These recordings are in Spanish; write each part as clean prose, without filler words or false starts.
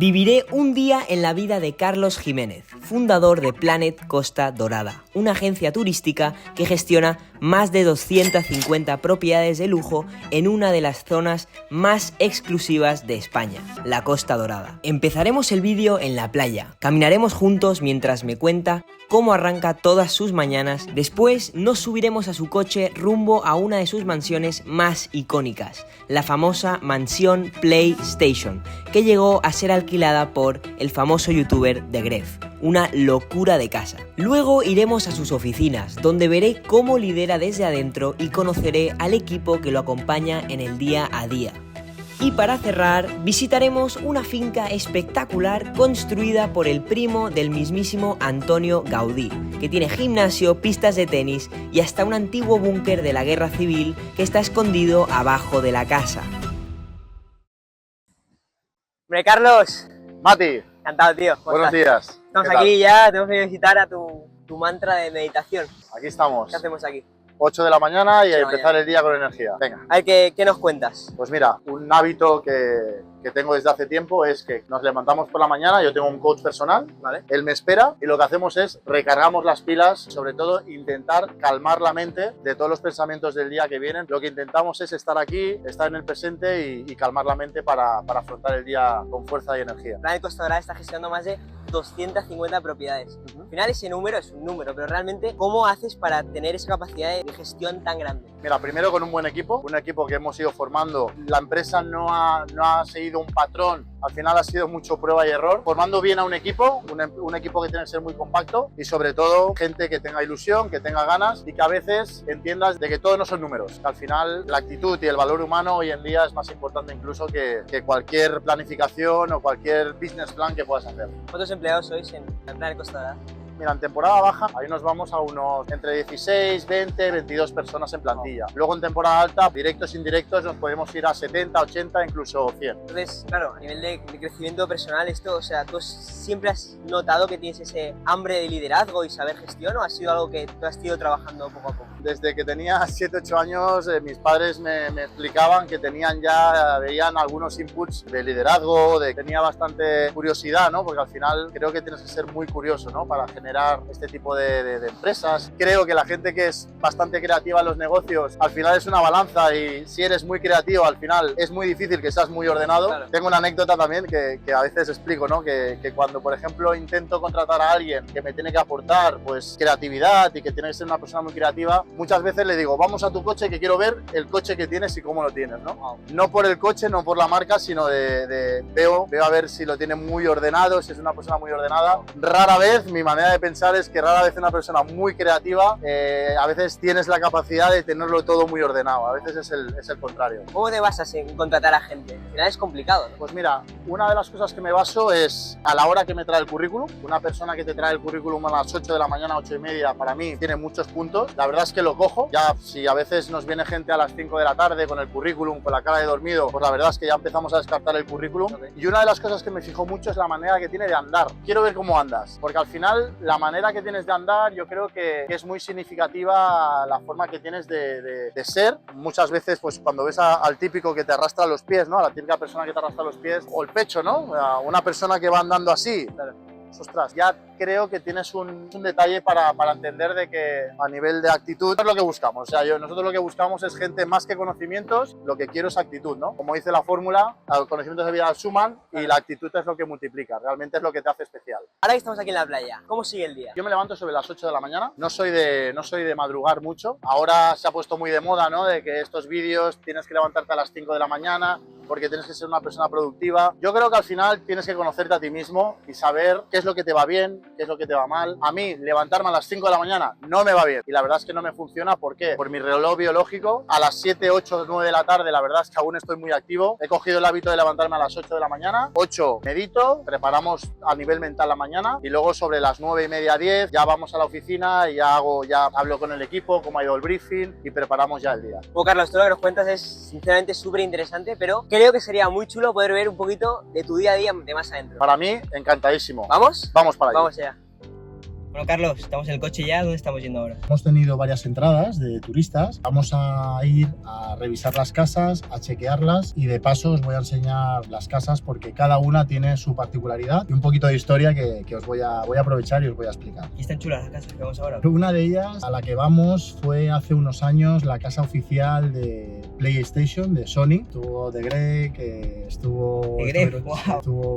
Viviré un día en la vida de Carlos Jiménez, fundador de Planet Costa Dorada, una agencia turística que gestiona más de 250 propiedades de lujo en una de las zonas más exclusivas de España, la Costa Dorada. Empezaremos el vídeo en la playa, caminaremos juntos mientras me cuenta cómo arranca todas sus mañanas. Después nos subiremos a su coche rumbo a una de sus mansiones más icónicas, la famosa mansión PlayStation, que llegó a ser alquilada por el famoso youtuber The Gref. Una locura de casa. Luego iremos a sus oficinas, donde veré cómo lidera desde adentro y conoceré al equipo que lo acompaña en el día a día. Y para cerrar, visitaremos una finca espectacular construida por el primo del mismísimo Antonio Gaudí, que tiene gimnasio, pistas de tenis y hasta un antiguo búnker de la guerra civil que está escondido abajo de la casa. Hombre, Carlos. Mati. Encantado, tío. Buenos días. Estamos aquí ya, tenemos que visitar a tu mantra de meditación. Aquí estamos. ¿Qué hacemos aquí? 8 de la mañana y a 8 de la empezar mañana. el día con energía. Venga. A ver, ¿qué nos cuentas? Pues mira, un hábito que tengo desde hace tiempo es que nos levantamos por la mañana, yo tengo un coach personal, ¿Vale? él me espera y lo que hacemos es recargamos las pilas, sobre todo intentar calmar la mente de todos los pensamientos del día que vienen. Lo que intentamos es estar aquí, estar en el presente y calmar la mente para afrontar el día con fuerza y energía. Planet Costa Dorada está gestionando más de 250 propiedades. Al final ese número es un número, pero realmente, ¿cómo haces para tener esa capacidad de gestión tan grande? Mira, primero con un buen equipo, un equipo que hemos ido formando. La empresa no ha seguido un patrón, al final ha sido mucho prueba y error. Formando bien a un equipo que tiene que ser muy compacto y sobre todo gente que tenga ilusión, que tenga ganas y que a veces entiendas de que todo no son números. Que al final la actitud y el valor humano hoy en día es más importante incluso que cualquier planificación o cualquier business plan que puedas hacer. ¿Cuántos empleados sois en Planet Costa Dorada? Mira, en temporada baja, ahí nos vamos a unos entre 16, 20, 22 personas en plantilla. Luego en temporada alta, directos e indirectos, nos podemos ir a 70, 80, incluso 100. Entonces, claro, a nivel de crecimiento personal, esto, o sea, ¿tú siempre has notado que tienes ese hambre de liderazgo y saber gestión o ha sido algo que tú has ido trabajando poco a poco? Desde que tenía 7, 8 años, mis padres me explicaban que veían algunos inputs de liderazgo, tenía bastante curiosidad, ¿no? Porque al final creo que tienes que ser muy curioso, ¿no? Para generar este tipo de empresas. Creo que la gente que es bastante creativa en los negocios, al final es una balanza y si eres muy creativo, al final es muy difícil que seas muy ordenado. Claro. Tengo una anécdota también que a veces explico, ¿no? Que cuando, por ejemplo, intento contratar a alguien que me tiene que aportar, pues, creatividad y que tiene que ser una persona muy creativa, muchas veces le digo, vamos a tu coche que quiero ver el coche que tienes y cómo lo tienes, ¿no? Wow. No por el coche, no por la marca, sino veo a ver si lo tiene muy ordenado, si es una persona muy ordenada. Rara vez, mi manera de pensar es que rara vez una persona muy creativa a veces tienes la capacidad de tenerlo todo muy ordenado, a veces es el contrario. ¿Cómo te basas en contratar a gente? Al final es complicado, ¿no? Pues mira, una de las cosas que me baso es a la hora que me trae el currículum. Una persona que te trae el currículum a las 8 de la mañana, 8 y media, para mí tiene muchos puntos. La verdad es que lo cojo. Ya si a veces nos viene gente a las 5 de la tarde con el currículum, con la cara de dormido, pues la verdad es que ya empezamos a descartar el currículum. Okay. Y una de las cosas que me fijo mucho es la manera que tiene de andar. Quiero ver cómo andas, porque al final la manera que tienes de andar yo creo que es muy significativa la forma que tienes de ser. Muchas veces pues cuando ves al típico que te arrastra los pies, ¿no? A la típica persona que te arrastra los pies o el pecho, ¿no? A una persona que va andando así. Ostras, ya creo que tienes un detalle para entender de que a nivel de actitud es lo que buscamos. O sea, nosotros lo que buscamos es gente más que conocimientos, lo que quiero es actitud, ¿no? Como dice la fórmula, los conocimientos de vida suman y la actitud es lo que multiplica, realmente es lo que te hace especial. Ahora que estamos aquí en la playa, ¿cómo sigue el día? Yo me levanto sobre las 8 de la mañana, no soy de madrugar mucho. Ahora se ha puesto muy de moda, ¿no? De que estos vídeos tienes que levantarte a las 5 de la mañana porque tienes que ser una persona productiva. Yo creo que al final tienes que conocerte a ti mismo y saber qué es lo que te va bien, qué es lo que te va mal. A mí, levantarme a las 5 de la mañana no me va bien y la verdad es que no me funciona. ¿Por qué? Por mi reloj biológico. A las 7, 8, 9 de la tarde, la verdad es que aún estoy muy activo. He cogido el hábito de levantarme a las 8 de la mañana. 8, medito, preparamos a nivel mental la mañana y luego sobre las 9 y media, 10, ya vamos a la oficina y ya hablo con el equipo, cómo ha ido el briefing y preparamos ya el día. Bueno, Carlos, todo lo que nos cuentas es sinceramente súper interesante, pero creo que sería muy chulo poder ver un poquito de tu día a día de más adentro. Para mí, encantadísimo. ¿Vamos? Vamos para allá. Vamos allá. Bueno, Carlos, estamos en el coche ya. ¿Dónde estamos yendo ahora? Hemos tenido varias entradas de turistas. Vamos a ir a revisar las casas, a chequearlas y de paso os voy a enseñar las casas porque cada una tiene su particularidad y un poquito de historia que os voy a aprovechar y os voy a explicar. Y están chulas las casas que vamos ahora. Una de ellas a la que vamos fue hace unos años la casa oficial de PlayStation de Sony. Estuvo The Greg, estuvo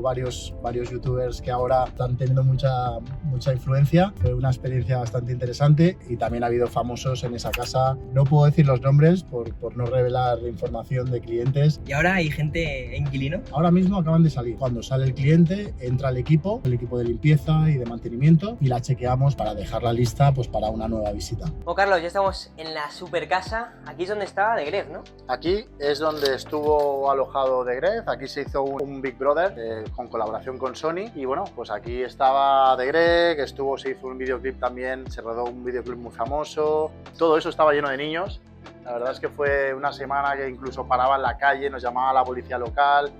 varios youtubers que ahora están teniendo mucha influencia. Fue una experiencia bastante interesante y también ha habido famosos en esa casa. No puedo decir los nombres por no revelar información de clientes. ¿Y ahora hay gente inquilino? Ahora mismo acaban de salir. Cuando sale el cliente, entra el equipo de limpieza y de mantenimiento y la chequeamos para dejarla lista pues, para una nueva visita. Bueno, Carlos, ya estamos en la super casa. Aquí es donde estaba The Gref, ¿no? Aquí es donde estuvo alojado The Gref. Aquí se hizo un Big Brother con colaboración con Sony y bueno, pues aquí estaba The Gref, se hizo un videoclip también, se rodó un videoclip muy famoso. Todo eso estaba lleno de niños. La verdad es que fue una semana que incluso paraba en la calle, nos llamaba la policía local.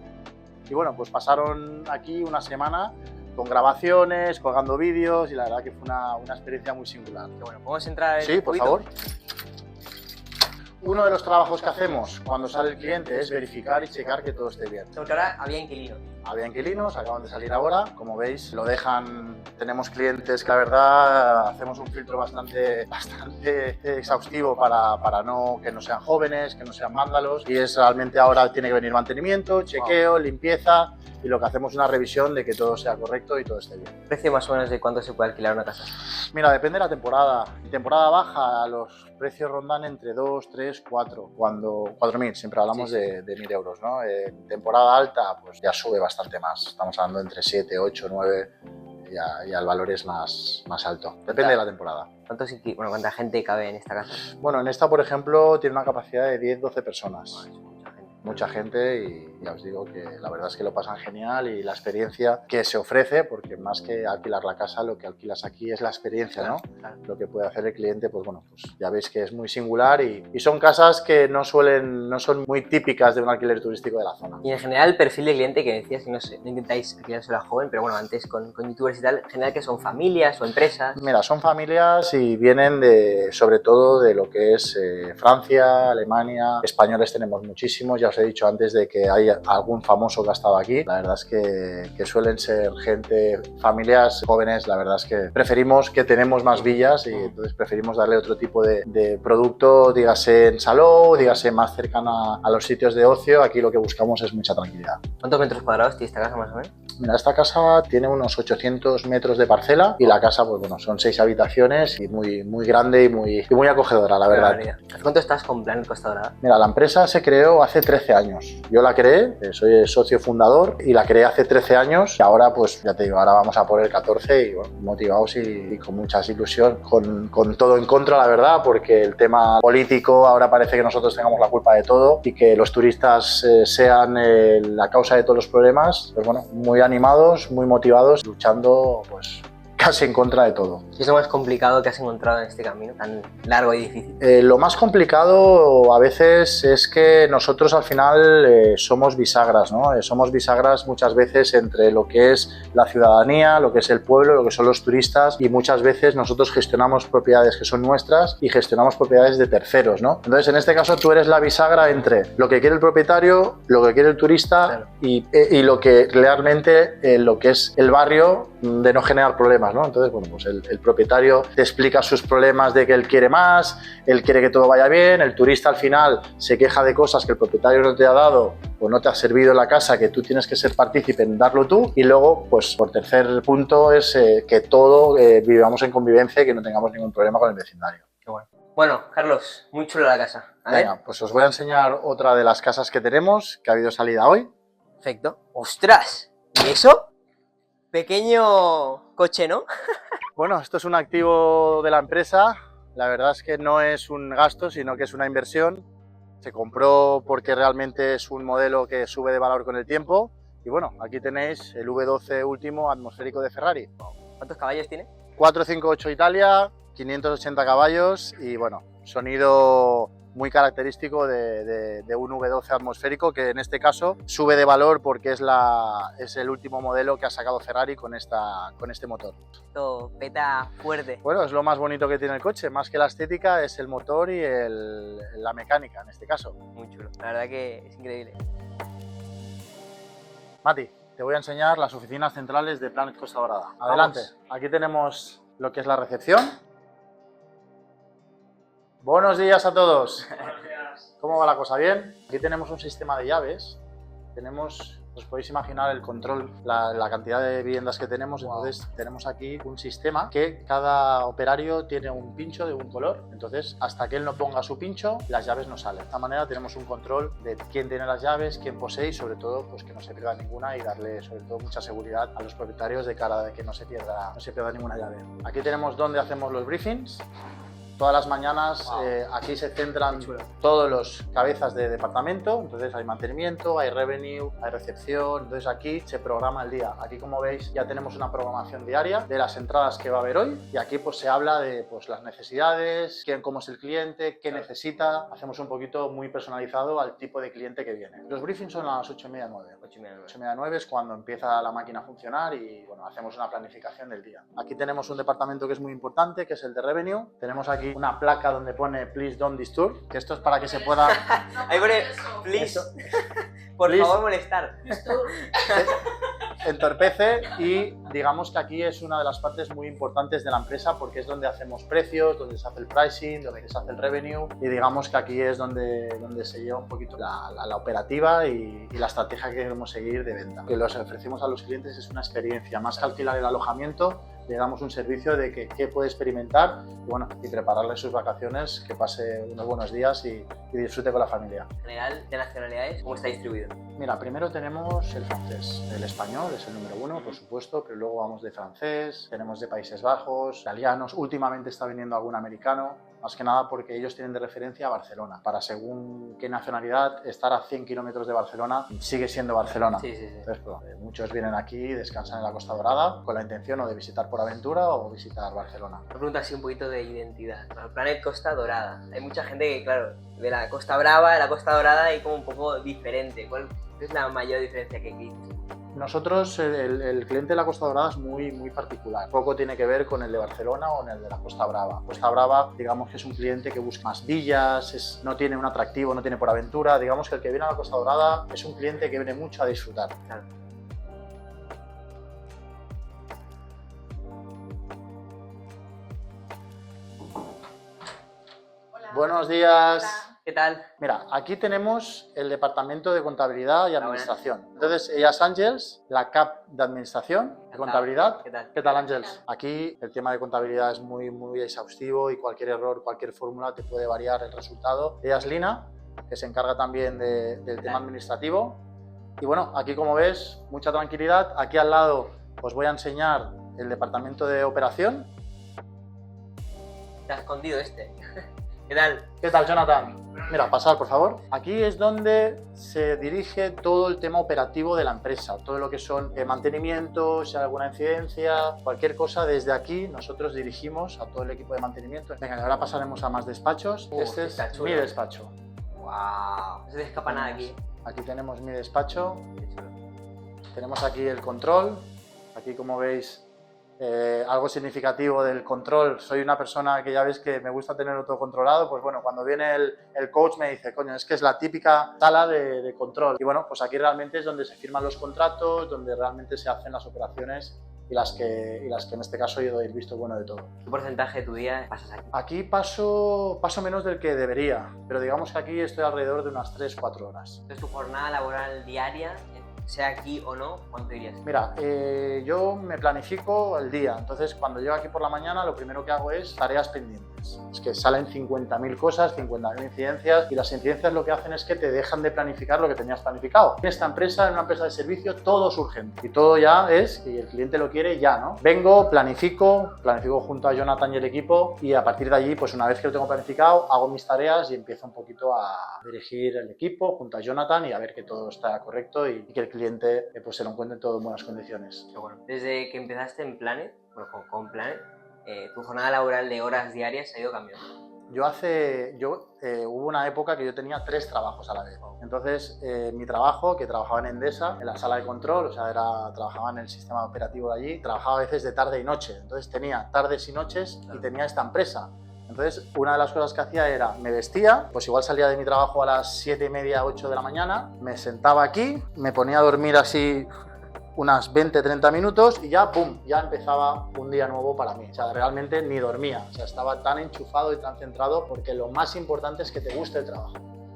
Y bueno, pues pasaron aquí una semana con grabaciones, colgando vídeos y la verdad que fue una experiencia muy singular. Qué bueno, ¿podemos entrar? Sí, por favor. Uno de los trabajos que hacemos cuando sale el cliente es verificar y checar que todo esté bien. Porque ahora había inquilinos. Había inquilinos, acaban de salir ahora, como veis, lo dejan, tenemos clientes que la verdad hacemos un filtro bastante exhaustivo para que no sean jóvenes, que no sean vándalos y es realmente ahora tiene que venir mantenimiento, chequeo, limpieza y lo que hacemos es una revisión de que todo sea correcto y todo esté bien. ¿Precio más o menos de cuánto se puede alquilar una casa? Mira, depende de la temporada. En temporada baja los precios rondan entre 2, 3, 4, 4.000, siempre hablamos de 1.000 euros, ¿no? En temporada alta pues ya sube bastante más, estamos hablando entre 7, 8, 9, ya el valor es más alto, depende de la temporada. ¿Cuánta gente cabe en esta casa? Bueno, en esta por ejemplo tiene una capacidad de 10, 12 personas. Mucha gente y ya os digo que la verdad es que lo pasan genial y la experiencia que se ofrece, porque más que alquilar la casa, lo que alquilas aquí es la experiencia, ¿no? Claro. Lo que puede hacer el cliente, pues bueno, pues ya veis que es muy singular y son casas que no son muy típicas de un alquiler turístico de la zona. Y en general el perfil de cliente que decías que no sé, no intentáis alquilárselo a joven, pero bueno, antes con youtubers y tal, en general que son familias o empresas. Mira, son familias y vienen sobre todo de lo que es Francia, Alemania, españoles tenemos muchísimos, ya os he dicho antes de que hay algún famoso que ha estado aquí. La verdad es que suelen ser familias jóvenes, la verdad es que preferimos que tenemos más villas y entonces preferimos darle otro tipo de producto, dígase en salón, dígase más cercana a los sitios de ocio. Aquí lo que buscamos es mucha tranquilidad. ¿Cuántos metros cuadrados tiene esta casa más o menos? Mira, esta casa tiene unos 800 metros de parcela y la casa, pues bueno, son 6 habitaciones y muy grande y muy acogedora, la verdad. ¿Hace cuánto estás con Planet Costa Dorada? Mira, la empresa se creó hace 13 años. Yo la creé, soy el socio fundador y la creé hace 13 años y ahora, pues ya te digo, ahora vamos a por el 14 y bueno, motivados y con mucha ilusión, con todo en contra, la verdad, porque el tema político ahora parece que nosotros tengamos la culpa de todo y que los turistas sean la causa de todos los problemas. Pues bueno, muy animados, muy motivados, luchando pues casi en contra de todo. ¿Qué es lo más complicado que has encontrado en este camino tan largo y difícil? Lo más complicado a veces es que nosotros al final somos bisagras, ¿no? Somos bisagras muchas veces entre lo que es la ciudadanía, lo que es el pueblo, lo que son los turistas y muchas veces nosotros gestionamos propiedades que son nuestras y gestionamos propiedades de terceros, ¿no? Entonces en este caso tú eres la bisagra entre lo que quiere el propietario, lo que quiere el turista, claro, y lo que realmente lo que es el barrio de no generar problemas, ¿no? Entonces, bueno, pues el propietario te explica sus problemas de que él quiere más, él quiere que todo vaya bien, el turista al final se queja de cosas que el propietario no te ha dado o no te ha servido en la casa, que tú tienes que ser partícipe en darlo tú, y luego, pues por tercer punto es que todo vivamos en convivencia y que no tengamos ningún problema con el vecindario. Qué bueno. Bueno, Carlos, muy chula la casa. Venga, pues os voy a enseñar otra de las casas que tenemos, que ha habido salida hoy. Perfecto. ¡Ostras! ¿Y eso? Pequeño coche, ¿no? Bueno, esto es un activo de la empresa. La verdad es que no es un gasto, sino que es una inversión. Se compró porque realmente es un modelo que sube de valor con el tiempo. Y bueno, aquí tenéis el V12 último atmosférico de Ferrari. ¿Cuántos caballos tiene? 458 Italia, 580 caballos y bueno, sonido muy característico de un V12 atmosférico, que en este caso sube de valor porque es el último modelo que ha sacado Ferrari con este motor. Esto peta fuerte. Bueno, es lo más bonito que tiene el coche, más que la estética es el motor y la mecánica en este caso. Muy chulo, la verdad que es increíble. Mati, te voy a enseñar las oficinas centrales de Planet Costa Dorada. Adelante. Vamos. Aquí tenemos lo que es la recepción. Buenos días a todos. Buenos días. ¿Cómo va la cosa? ¿Bien? Aquí tenemos un sistema de llaves. Os podéis imaginar el control, la cantidad de viviendas que tenemos. Entonces tenemos aquí un sistema que cada operario tiene un pincho de un color. Entonces hasta que él no ponga su pincho, las llaves no salen. De esta manera tenemos un control de quién tiene las llaves, quién posee y sobre todo pues que no se pierda ninguna y darle sobre todo mucha seguridad a los propietarios de cara a que no se pierda ninguna llave. Aquí tenemos donde hacemos los briefings. Todas las mañanas aquí se centran todos los cabezas de departamento, entonces hay mantenimiento, hay revenue, hay recepción, entonces aquí se programa el día. Aquí como veis ya tenemos una programación diaria de las entradas que va a haber hoy y aquí pues se habla de pues, las necesidades, cómo es el cliente, qué necesita, hacemos un poquito muy personalizado al tipo de cliente que viene. Los briefings son a las 8:30, 9. 8:30, 9 es cuando empieza la máquina a funcionar y bueno, hacemos una planificación del día. Aquí tenemos un departamento que es muy importante, que es el de revenue. Tenemos aquí una placa donde pone Please Don't Disturb, que esto es para que se pueda... Ahí pone, please, por Please. favor molestar. Entorpece y digamos que aquí es una de las partes muy importantes de la empresa porque es donde hacemos precios, donde se hace el pricing, donde se hace el revenue y digamos que aquí es donde se lleva un poquito la operativa y la estrategia que queremos seguir de venta. Lo que les ofrecemos a los clientes es una experiencia, más que alquilar el alojamiento, le damos un servicio de que puede experimentar y, bueno, y prepararle sus vacaciones, que pase unos buenos días y disfrute con la familia. En general, de nacionalidades, ¿cómo está distribuido? Mira, primero tenemos el francés, el español es el número 1, por supuesto, pero luego vamos de francés, tenemos de Países Bajos, italianos, últimamente está viniendo algún americano, más que nada porque ellos tienen de referencia a Barcelona. Para según qué nacionalidad, estar a 100 kilómetros de Barcelona sigue siendo Barcelona. Sí. Entonces, muchos vienen aquí, descansan en la Costa Dorada con la intención o de visitar por aventura o visitar Barcelona. Una pregunta así un poquito de identidad. El Planet Costa Dorada. Hay mucha gente que, claro, de la Costa Brava, de la Costa Dorada hay como un poco diferente. ¿Cuál es la mayor diferencia que existe? Nosotros, el cliente de la Costa Dorada es muy particular. Poco tiene que ver con el de Barcelona o en el de la Costa Brava. Costa Brava, digamos que es un cliente que busca más villas, no tiene un atractivo, no tiene por aventura. Digamos que el que viene a la Costa Dorada es un cliente que viene mucho a disfrutar. Claro. Hola. Buenos días. Hola. ¿Qué tal? Mira, aquí tenemos el departamento de contabilidad y administración. Entonces, ella es Ángels, la CAP de administración y contabilidad. ¿Qué tal? ¿Qué tal, Ángels? Aquí el tema de contabilidad es muy exhaustivo y cualquier error, cualquier fórmula te puede variar el resultado. Ella es Lina, que se encarga también del tema administrativo. Y bueno, aquí como ves, mucha tranquilidad. Aquí al lado os voy a enseñar el departamento de operación. Te has escondido este. ¿Qué tal? ¿Qué tal, Jonathan? Mira, pasar, por favor. Aquí es donde se dirige todo el tema operativo de la empresa, todo lo que son mantenimiento, si hay alguna incidencia, cualquier cosa. Desde aquí nosotros dirigimos a todo el equipo de mantenimiento. Venga, ahora pasaremos a más despachos. Este está es chulo. mi despacho. ¡Wow! No se te escapa nada aquí. Aquí tenemos mi despacho. Qué chulo. Tenemos aquí el control. Aquí, como veis, algo significativo del control. Soy una persona que ya ves que me gusta tenerlo todo controlado. Pues bueno, cuando viene el coach me dice, coño, es que es la típica sala de control. Y bueno, pues aquí realmente es donde se firman los contratos, donde realmente se hacen las operaciones y las que en este caso yo doy el visto bueno de todo. ¿Qué porcentaje de tu día pasas aquí? Aquí paso menos del que debería, pero digamos que aquí estoy alrededor de unas 3-4 horas. Entonces, tu jornada laboral diaria, sea aquí o no, ¿cuánto dirías? Mira, yo me planifico el día, entonces cuando llego aquí por la mañana lo primero que hago es tareas pendientes. Es que salen 50.000 cosas, 50.000 incidencias y las incidencias lo que hacen es que te dejan de planificar lo que tenías planificado. En esta empresa, en una empresa de servicio, todo es urgente y todo ya es, y el cliente lo quiere ya, ¿no? Vengo, planifico junto a Jonathan y el equipo y a partir de allí, pues una vez que lo tengo planificado, hago mis tareas y empiezo un poquito a dirigir el equipo junto a Jonathan y a ver que todo está correcto y que el cliente pues se lo encuentre todo en buenas condiciones. Qué bueno. Desde que empezaste en Planet, bueno, con Planet, tu jornada laboral de horas diarias ha ido cambiando. Hubo una época que yo tenía 3 trabajos a la vez. Entonces, mi trabajo, que trabajaba en Endesa, en la sala de control, o sea, trabajaba en el sistema operativo de allí, trabajaba a veces de tarde y noche. Entonces tenía tardes y noches y tenía esta empresa. Entonces, una de las cosas que hacía era, me vestía, pues igual salía de mi trabajo a las 7:30, 8 de la mañana, me sentaba aquí, me ponía a dormir así unas 20-30 minutos y ya, ¡pum!, ya empezaba un día nuevo para mí. O sea, realmente ni dormía, o sea, estaba tan enchufado y tan centrado porque lo más importante es que te guste el trabajo.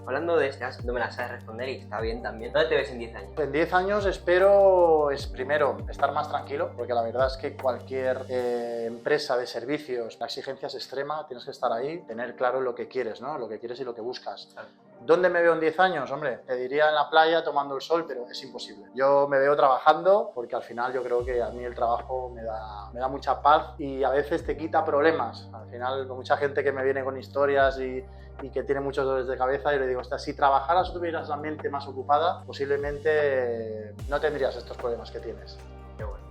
Hablando de estas, no me las sabes responder y está bien también. ¿Dónde te ves en 10 años? En 10 años espero, primero, estar más tranquilo, porque la verdad es que cualquier empresa de servicios, la exigencia es extrema, tienes que estar ahí, tener claro lo que quieres, ¿no? Lo que quieres y lo que buscas. Claro. ¿Dónde me veo en 10 años? Hombre, te diría en la playa tomando el sol, pero es imposible. Yo me veo trabajando porque al final yo creo que a mí el trabajo me da mucha paz y a veces te quita problemas. Al final, mucha gente que me viene con historias y que tiene muchos dolores de cabeza, y le digo, si trabajaras o tuvieras la mente más ocupada, posiblemente no tendrías estos problemas que tienes. Qué bueno.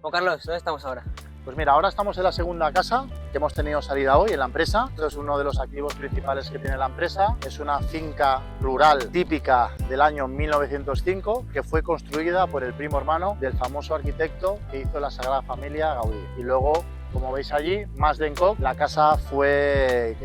Juan Carlos, ¿dónde estamos ahora? Pues mira, ahora estamos en la segunda casa que hemos tenido salida hoy en la empresa. Esto es uno de los activos principales que tiene la empresa. Es una finca rural típica del año 1905 que fue construida por el primo hermano del famoso arquitecto que hizo la Sagrada Familia, Gaudí. Y luego, como veis allí, Mas d'Encoc, la casa fue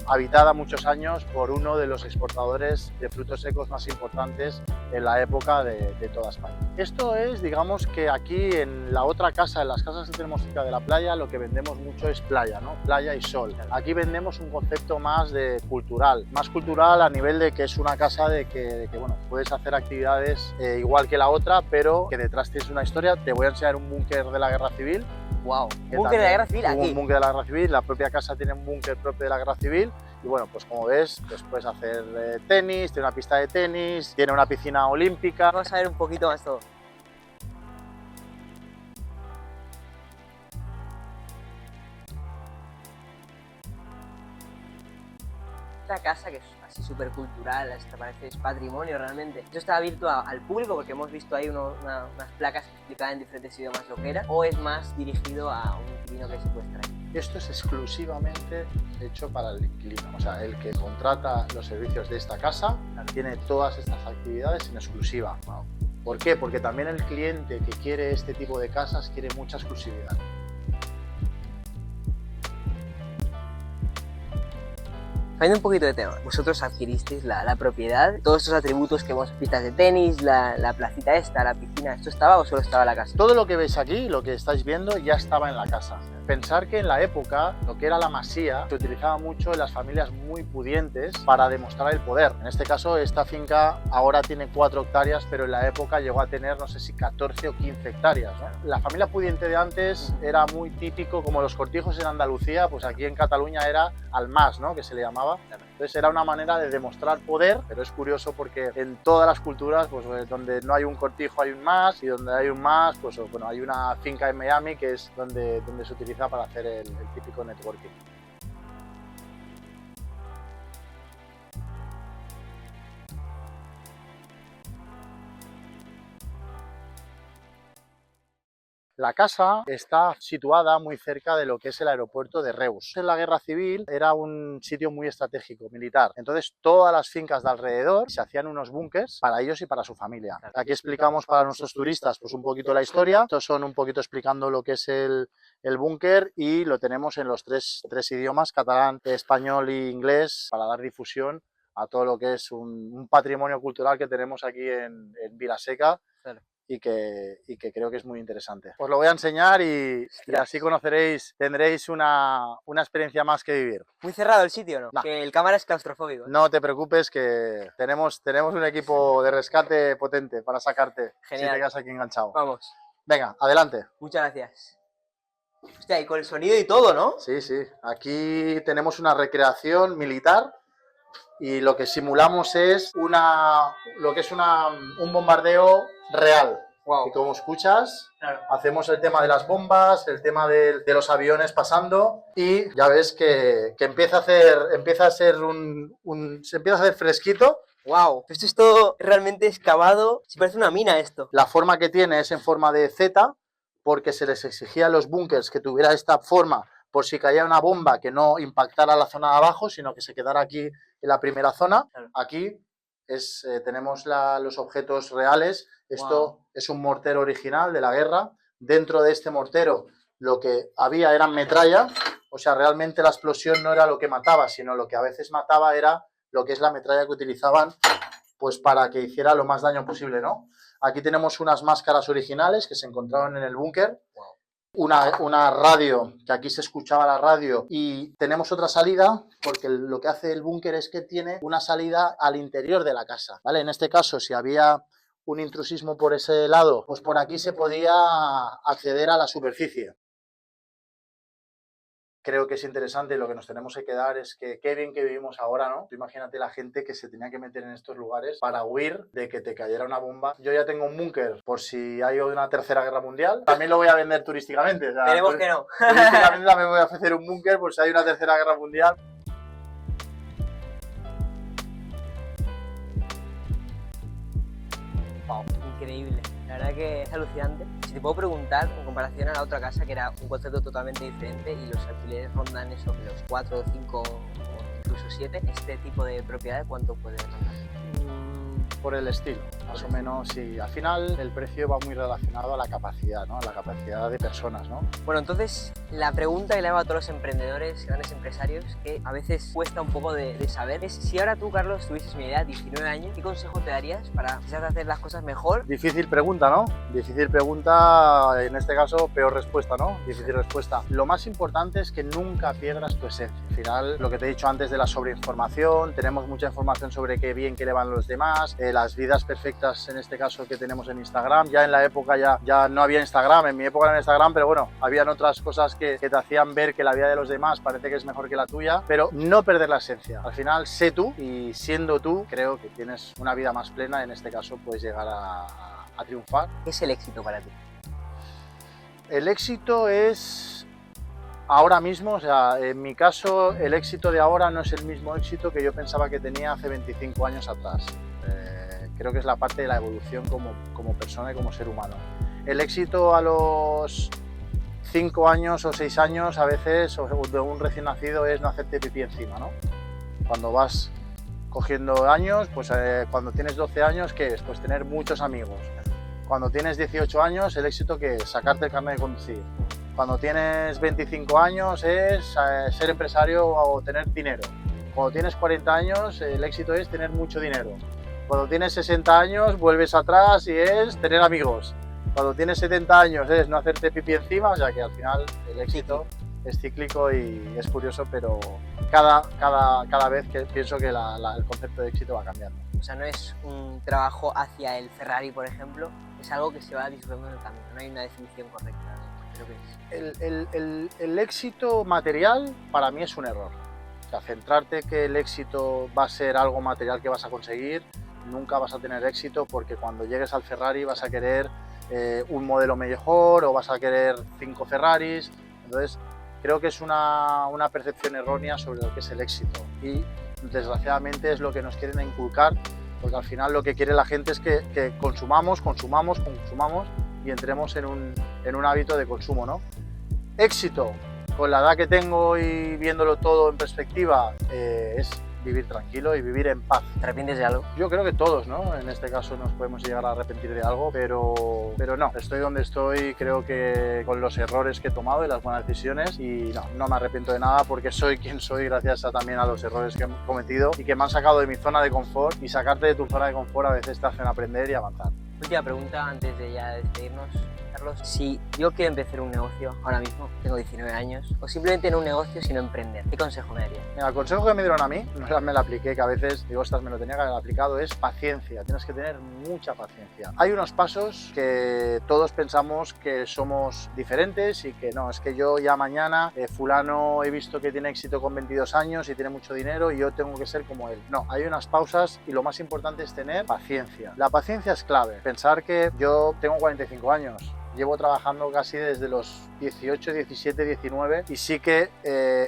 habitada muchos años por uno de los exportadores de frutos secos más importantes en la época de toda España. Esto es, digamos que aquí en la otra casa, en las casas que tenemos cerca de la playa, lo que vendemos mucho es playa, ¿no? Playa y sol. Aquí vendemos un concepto más cultural a nivel de que es una casa de que bueno, puedes hacer actividades igual que la otra, pero que detrás tienes una historia. Te voy a enseñar un búnker de la Guerra Civil. ¡Wow! ¿Búnker de la Guerra Civil aquí? Un búnker de la Guerra Civil, la propia casa tiene un búnker propio de la Guerra Civil y bueno, pues como ves, pues puedes hacer tenis, tiene una pista de tenis, tiene una piscina olímpica. Vamos a ver un poquito más todo. Esta casa que es así súper cultural, hasta parece es patrimonio realmente. ¿Esto está abierto al público porque hemos visto ahí unas placas que explicaban en diferentes idiomas lo que era? ¿O es más dirigido a un inquilino que se secuestra ahí? Esto es exclusivamente hecho para el inquilino, o sea, el que contrata los servicios de esta casa tiene todas estas actividades en exclusiva. Wow. ¿Por qué? Porque también el cliente que quiere este tipo de casas quiere mucha exclusividad. Cambiando un poquito de tema, vosotros adquiristeis la propiedad, todos estos atributos que hemos, pistas de tenis, la placita esta, la piscina, ¿esto estaba o solo estaba la casa? Todo lo que veis aquí, lo que estáis viendo, ya estaba en la casa. Pensar que en la época, lo que era la masía, se utilizaba mucho en las familias muy pudientes para demostrar el poder. En este caso, esta finca ahora tiene 4 hectáreas, pero en la época llegó a tener, no sé si 14 o 15 hectáreas, ¿no? La familia pudiente de antes era muy típico, como los cortijos en Andalucía, pues aquí en Cataluña era al mas, ¿no?, que se le llamaba. Entonces era una manera de demostrar poder, pero es curioso porque en todas las culturas, pues donde no hay un cortijo hay un mas, y donde hay un mas, pues bueno, hay una finca en Miami que es donde se utiliza para hacer el típico networking. La casa está situada muy cerca de lo que es el aeropuerto de Reus. En la Guerra Civil era un sitio muy estratégico, militar. Entonces todas las fincas de alrededor se hacían unos búnkers para ellos y para su familia. Aquí explicamos para nuestros turistas pues un poquito la historia. Estos son un poquito explicando lo que es el búnker y lo tenemos en los tres idiomas, catalán, español e inglés, para dar difusión a todo lo que es un patrimonio cultural que tenemos aquí en Vilaseca. Claro. Y que creo que es muy interesante. Os lo voy a enseñar y así tendréis una experiencia más que vivir. ¿Muy cerrado el sitio, no? No. Que el cámara es claustrofóbico. No te preocupes, que tenemos un equipo de rescate potente para sacarte. Genial. Si te quedas aquí enganchado. Vamos. Venga, adelante. Muchas gracias. Hostia, y con el sonido y todo, ¿no? Sí, sí. Aquí tenemos una recreación militar y lo que simulamos es un bombardeo real. Wow. Y como escuchas, claro, hacemos el tema de las bombas, el tema de los aviones pasando y ya ves que empieza a hacer fresquito. ¡Wow! Esto es todo realmente excavado. Sí, parece una mina esto. La forma que tiene es en forma de Z, porque se les exigía a los búnkers que tuviera esta forma por si caía una bomba que no impactara la zona de abajo, sino que se quedara aquí en la primera zona. Claro. Aquí tenemos los objetos reales. Esto es un mortero original de la guerra. Dentro de este mortero lo que había eran metralla, o sea, realmente la explosión no era lo que mataba, sino lo que a veces mataba era lo que es la metralla que utilizaban pues para que hiciera lo más daño posible, ¿no? Aquí tenemos unas máscaras originales que se encontraron en el búnker. Una radio, que aquí se escuchaba la radio, y tenemos otra salida, porque lo que hace el búnker es que tiene una salida al interior de la casa, ¿vale? En este caso, si había un intrusismo por ese lado, pues por aquí se podía acceder a la superficie. Creo que es interesante, lo que nos tenemos que quedar es que qué bien que vivimos ahora, ¿no? Tú imagínate la gente que se tenía que meter en estos lugares para huir de que te cayera una bomba. Yo ya tengo un búnker por si hay una tercera guerra mundial. También lo voy a vender turísticamente. O sea, Esperemos que no. Turísticamente también voy a ofrecer un búnker por si hay una tercera guerra mundial. Wow, increíble. La verdad que es alucinante. Si te puedo preguntar, en comparación a la otra casa, que era un concepto totalmente diferente y los alquileres rondan eso, los 4, 5 o incluso 7, este tipo de propiedad, ¿cuánto puede rondar? Por el estilo, más o menos, sí. Al final el precio va muy relacionado a la capacidad, ¿no? A la capacidad de personas, ¿no? Bueno, entonces la pregunta que le hago a todos los emprendedores, grandes empresarios, que a veces cuesta un poco de saber, es si ahora tú, Carlos, tuvieses mi edad, 19 años, ¿qué consejo te darías para quizás hacer las cosas mejor? Difícil pregunta, ¿no? Difícil pregunta, en este caso peor respuesta, ¿no? Difícil respuesta. Lo más importante es que nunca pierdas tu esencia. Al final, lo que te he dicho antes de la sobreinformación, tenemos mucha información sobre qué bien que le van los demás, las vidas perfectas en este caso que tenemos en Instagram. Ya en la época ya no había Instagram, en mi época era Instagram, pero bueno, habían otras cosas que te hacían ver que la vida de los demás parece que es mejor que la tuya, pero no perder la esencia. Al final, sé tú, y siendo tú, creo que tienes una vida más plena. En este caso puedes llegar a triunfar. ¿Qué es el éxito para ti? El éxito es ahora mismo, o sea, en mi caso, el éxito de ahora no es el mismo éxito que yo pensaba que tenía hace 25 años atrás. Creo que es la parte de la evolución como persona y como ser humano. El éxito a los 5 años o 6 años, a veces, o de un recién nacido, es no hacerte pipí encima, ¿no? Cuando vas cogiendo años, pues cuando tienes 12 años, ¿qué es? Pues tener muchos amigos. Cuando tienes 18 años, el éxito ¿qué es? Sacarte el carnet de conducir. Cuando tienes 25 años es ser empresario o tener dinero. Cuando tienes 40 años, el éxito es tener mucho dinero. Cuando tienes 60 años, vuelves atrás y es tener amigos. Cuando tienes 70 años es no hacerte pipí encima, o sea que al final el éxito es cíclico y es curioso, pero cada vez que pienso que el concepto de éxito va cambiando. O sea, no es un trabajo hacia el Ferrari, por ejemplo, es algo que se va disfrutando en el camino, no hay una definición correcta de lo que es. El éxito material para mí es un error. O sea, centrarte que el éxito va a ser algo material que vas a conseguir, nunca vas a tener éxito, porque cuando llegues al Ferrari vas a querer un modelo mejor o vas a querer 5 Ferraris. Entonces creo que es una percepción errónea sobre lo que es el éxito y desgraciadamente es lo que nos quieren inculcar, porque al final lo que quiere la gente es que consumamos y entremos en un hábito de consumo, ¿no? Éxito, con la edad que tengo y viéndolo todo en perspectiva, es vivir tranquilo y vivir en paz. ¿Te arrepientes de algo? Yo creo que todos, ¿no? En este caso nos podemos llegar a arrepentir de algo, pero no, estoy donde estoy, creo que con los errores que he tomado y las buenas decisiones, y no me arrepiento de nada porque soy quien soy gracias también a los errores que he cometido y que me han sacado de mi zona de confort, y sacarte de tu zona de confort a veces te hacen aprender y avanzar. Última pregunta antes de ya despedirnos, Carlos. Si yo quiero empezar un negocio ahora mismo, tengo 19 años, o simplemente no un negocio sino emprender, ¿qué consejo me darías? Mira, el consejo que me dieron a mí, no me lo apliqué, que a veces digo, ostras, me lo tenía que haber aplicado, es paciencia. Tienes que tener mucha paciencia. Hay unos pasos que todos pensamos que somos diferentes y que no, es que yo ya mañana, fulano he visto que tiene éxito con 22 años y tiene mucho dinero y yo tengo que ser como él. No, hay unas pausas y lo más importante es tener paciencia. La paciencia es clave. Pensar que yo tengo 45 años, Llevo trabajando casi desde los 18, 17, 19 y sí que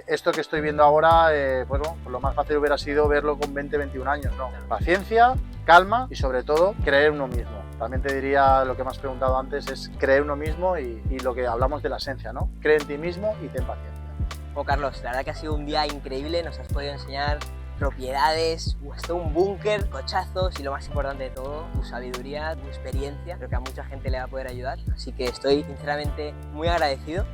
esto que estoy viendo ahora, bueno, pues lo más fácil hubiera sido verlo con 20, 21 años, ¿no? Paciencia, calma y sobre todo creer en uno mismo. También te diría lo que me has preguntado antes, es creer en uno mismo y lo que hablamos de la esencia, ¿no? Cree en ti mismo y ten paciencia. Bueno, Carlos, la verdad que ha sido un día increíble, nos has podido enseñar propiedades, hasta un búnker, cochazos y lo más importante de todo, tu sabiduría, tu experiencia, creo que a mucha gente le va a poder ayudar, así que estoy sinceramente muy agradecido.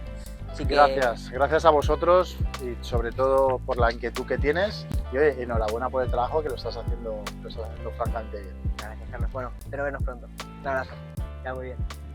Así que... Gracias a vosotros y sobre todo por la inquietud que tienes y oye, enhorabuena por el trabajo que lo estás haciendo francamente bien. Gracias, Carlos. Bueno, espero vernos pronto. Un abrazo. Ya muy bien.